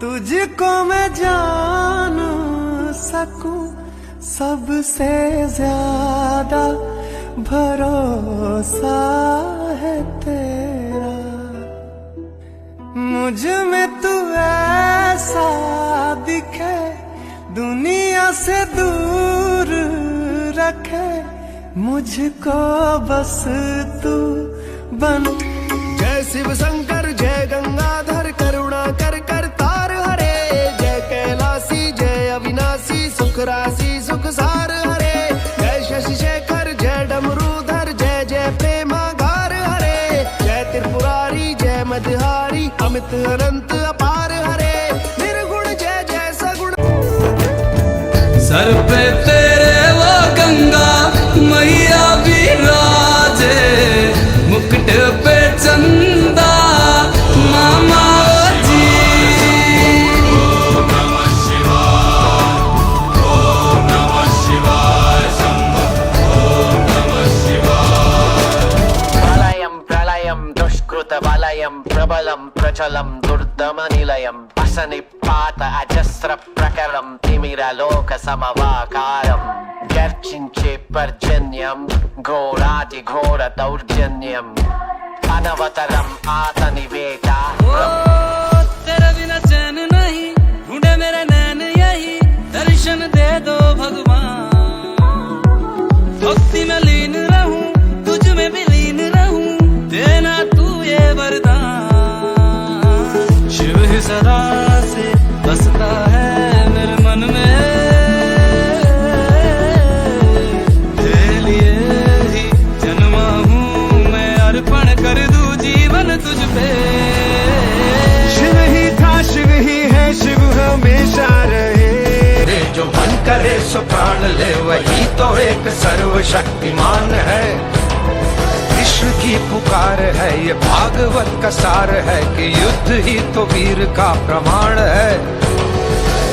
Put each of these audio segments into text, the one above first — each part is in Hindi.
तुझको मैं जान सकूं सबसे ज्यादा भरोसा है तेरा। मुझ में तू ऐसा दिखे दुनिया से दूर रखे मुझको बस तू बन। जय शिव शंकर जय गंगाधर करुणा कर कर तार हरे। जय कैलासी जय अविनाशी सुख राशि सुख सार हरे। जय शशि शेखर जय डमरूधर जय जय प्रेमागार हरे। जय त्रिपुरारी जय मदहारी अमित अनंत अपार हरे। निर्गुण जय जय सगुण। सर पे तेरे वो गंगा मैया विराजे मुकुट पे चंदा मामा जी। ओम नमः शिवाय ओम नमः शिवाय शंभो ओम नमः शिवाय। प्रलयं प्रलयं दुष्कृत वलयं प्रबलं प्रचलं दुर्दम निलयं असनिपात अजस्र प्रकरं तिमिरलोक समवाकारं गर्जिंचे पर्जन्यं घोराति घोर दौर्जन्यम् अनवतरम आतनिवेदा। तेरे बिना चैन नहीं ढूंढे मेरे नैन यही दर्शन दे दो भगवान। भक्ति में लीन रहूं तुझ में भी लीन रहूं देना तू ये वरदान। शिव ही सदा से बसता है मेरे मन में तेरे लिए ही जन्मा हूँ मैं अर्पण कर दूं जीवन तुझ पे। शिव ही था शिव ही है शिव हमेशा रहे। जो मन करे सो प्राण ले वही तो एक सर्वशक्तिमान है। कृष्ण की पुकार है ये भागवत का सार है कि युद्ध ही तो वीर का प्रमाण है।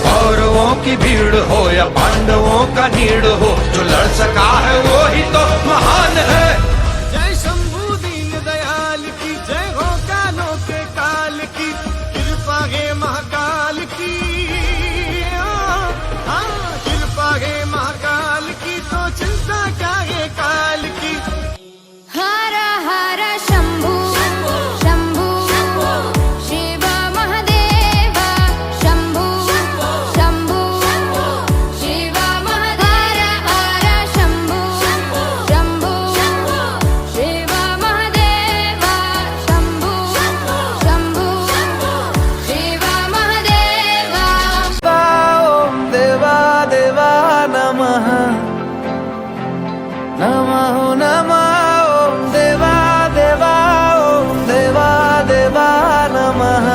कौरवों की भीड़ हो या पांडवों का नीड़ हो जो लड़ सका है वो ही तो महान है। जय शंभु दीन दयाल की जय हो कालों के काल की कृपा है महाकाल की। कृपा है महाकाल की तो चिंता क्या है काल की। हर हर शंभु शंभु शिव महादेव शंभु शंभु शिव महादेव। हर शंभु शंभु शिव महादेव शंभु शंभु शिव महादेव। ओम देवा देवा नमः नमो नमः। ओम देवा देवा ओम देवा देवा नमः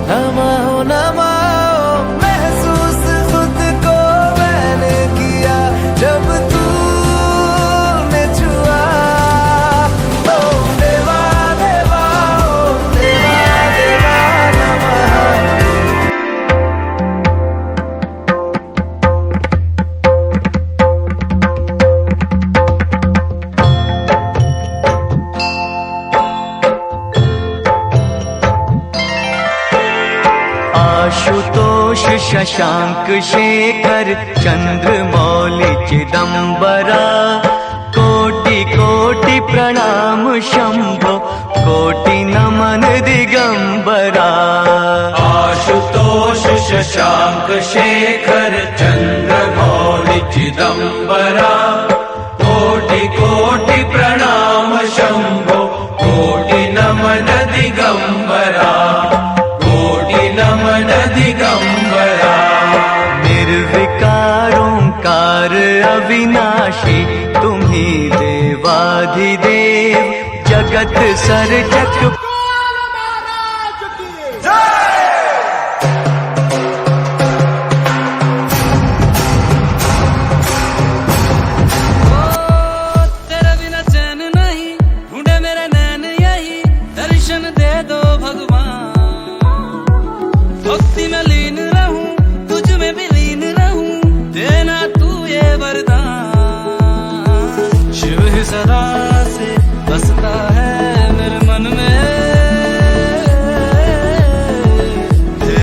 नमो नमः। महसूस खुद को मैंने किया जब तूने छुआ। ओम देवा देवा ओम देवा देवा नमः। आशुतोष शशांक शेखर चंद्रमौलि चिदंबरा कोटि कोटि प्रणाम शंभो कोटि नमन दिगंबरा। आशुतोष शशांक शेखर चंद्रमौलि चिदंबरा कोटि कोटि प्रणाम शंभो कोटि नमन दिगंबरा कोटि नमन दिगंबरा। निर्विकार ओंकार अविनाशी तुम्ही देवाधिदेव जगत सर्जक। तेरे बिना चैन नहीं ढूंढे मेरे नैन यही दर्शन दे दो भगवान। भक्ति में लीन